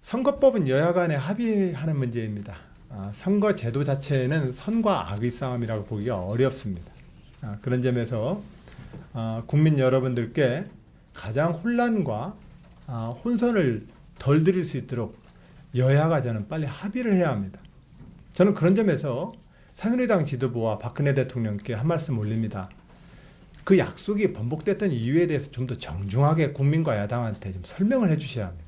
선거법은 여야 간에 합의하는 문제입니다. 선거 제도 자체는 선과 악의 싸움이라고 보기가 어렵습니다. 그런 점에서 국민 여러분들께 가장 혼란과 혼선을 덜 드릴 수 있도록 여야가 저는 빨리 합의를 해야 합니다. 저는 그런 점에서 새누리당 지도부와 박근혜 대통령께 한 말씀 올립니다. 그 약속이 번복됐던 이유에 대해서 좀 더 정중하게 국민과 야당한테 좀 설명을 해 주셔야 합니다.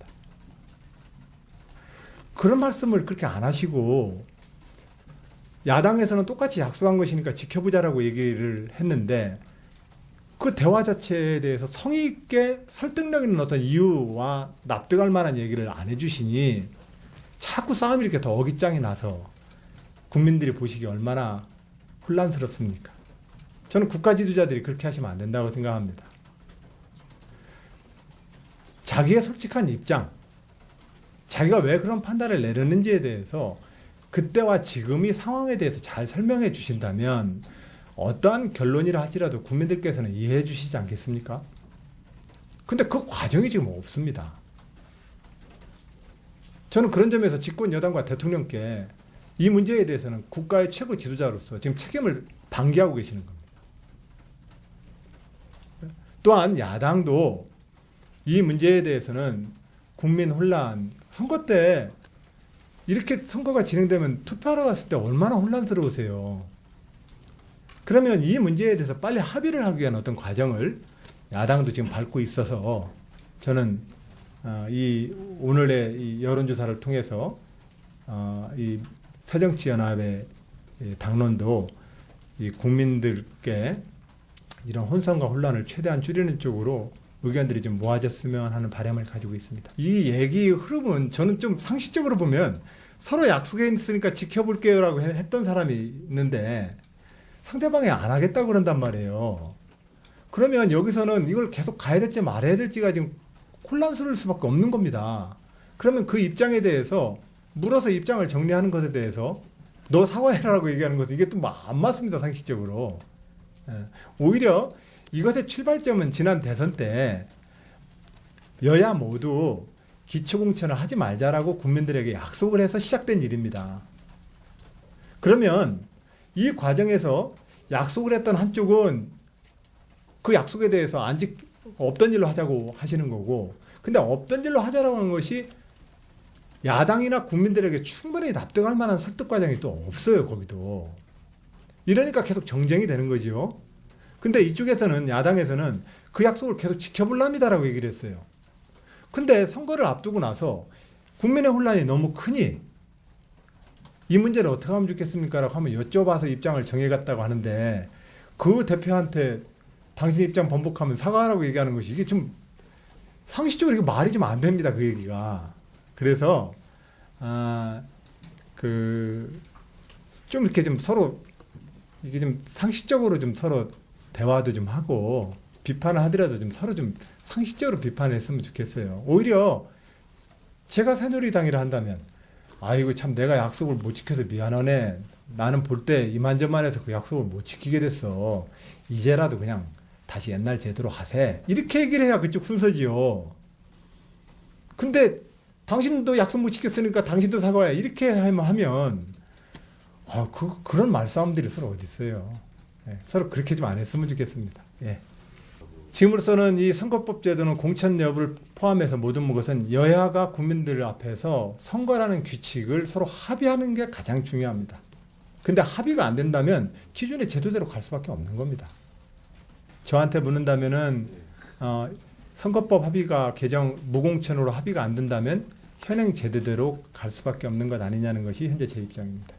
그런 말씀을 그렇게 안 하시고 야당에서는 똑같이 약속한 것이니까 지켜보자라고 얘기를 했는데 그 대화 자체에 대해서 성의 있게 설득력 있는 어떤 이유와 납득할 만한 얘기를 안 해주시니 자꾸 싸움이 이렇게 더 어깃장이 나서 국민들이 보시기 얼마나 혼란스럽습니까? 저는 국가 지도자들이 그렇게 하시면 안 된다고 생각합니다. 자기의 솔직한 입장, 자기가 왜 그런 판단을 내렸는지에 대해서 그때와 지금의 상황에 대해서 잘 설명해 주신다면 어떠한 결론이라 할지라도 국민들께서는 이해해 주시지 않겠습니까? 근데 그 과정이 지금 없습니다. 저는 그런 점에서 집권 여당과 대통령께 이 문제에 대해서는 국가의 최고 지도자로서 지금 책임을 방기하고 계시는 겁니다. 또한 야당도 이 문제에 대해서는 국민 혼란, 선거 때 이렇게 선거가 진행되면 투표하러 갔을 때 얼마나 혼란스러우세요. 그러면 이 문제에 대해서 빨리 합의를 하기 위한 어떤 과정을 야당도 지금 밟고 있어서 저는 이 오늘의 이 여론조사를 통해서 이 새정치연합의 당론도 이 국민들께 이런 혼선과 혼란을 최대한 줄이는 쪽으로 의견들이 좀 모아졌으면 하는 바람을 가지고 있습니다. 이 얘기의 흐름은 저는 좀 상식적으로 보면 서로 약속해 있으니까 지켜볼게요 라고 했던 사람이 있는데 상대방이 안 하겠다고 그런단 말이에요. 그러면 여기서는 이걸 계속 가야 될지 말아야 될지가 지금 혼란스러울 수밖에 없는 겁니다. 그러면 그 입장에 대해서 물어서 입장을 정리하는 것에 대해서 너 사과해라라고 얘기하는 것은 이게 또 안 맞습니다. 상식적으로. 오히려 이것의 출발점은 지난 대선 때 여야 모두 기초공천을 하지 말자라고 국민들에게 약속을 해서 시작된 일입니다. 그러면 이 과정에서 약속을 했던 한쪽은 그 약속에 대해서 없던 일로 하자고 하시는 거고, 근데 없던 일로 하자라고 하는 것이 야당이나 국민들에게 충분히 납득할 만한 설득 과정이 또 없어요, 거기도. 이러니까 계속 정쟁이 되는 거죠. 근데 이쪽에서는, 야당에서는 그 약속을 계속 지켜볼랍니다라고 얘기를 했어요. 근데 선거를 앞두고 나서 국민의 혼란이 너무 크니 이 문제를 어떻게 하면 좋겠습니까? 라고 하면 여쭤봐서 입장을 정해갔다고 하는데 그 대표한테 당신 입장 번복하면 사과하라고 얘기하는 것이 이게 좀 상식적으로 이게 말이 좀 안 됩니다. 그 얘기가. 그래서 좀 이렇게 좀 서로 이게 좀 상식적으로 좀 서로 대화도 좀 하고 비판을 하더라도 좀 서로 좀 상식적으로 비판했으면 좋겠어요. 오히려 제가 새누리당이라 한다면 아이고 참 내가 약속을 못 지켜서 미안하네. 나는 볼 때 이만저만해서 그 약속을 못 지키게 됐어. 이제라도 그냥 다시 옛날 제대로 하세. 이렇게 얘기를 해야 그쪽 순서지요. 근데 당신도 약속 못 지켰으니까 당신도 사과해. 이렇게 하면 그런 말싸움들이 서로 어디 있어요. 서로 그렇게 좀 안 했으면 좋겠습니다. 지금으로서는 이 선거법 제도는 공천 여부를 포함해서 모든 것은 여야가 국민들 앞에서 선거라는 규칙을 서로 합의하는 게 가장 중요합니다. 근데 합의가 안 된다면 기존의 제도대로 갈 수밖에 없는 겁니다. 저한테 묻는다면은 선거법 합의가 개정 무공천으로 합의가 안 된다면 현행 제도대로 갈 수밖에 없는 것 아니냐는 것이 현재 제 입장입니다.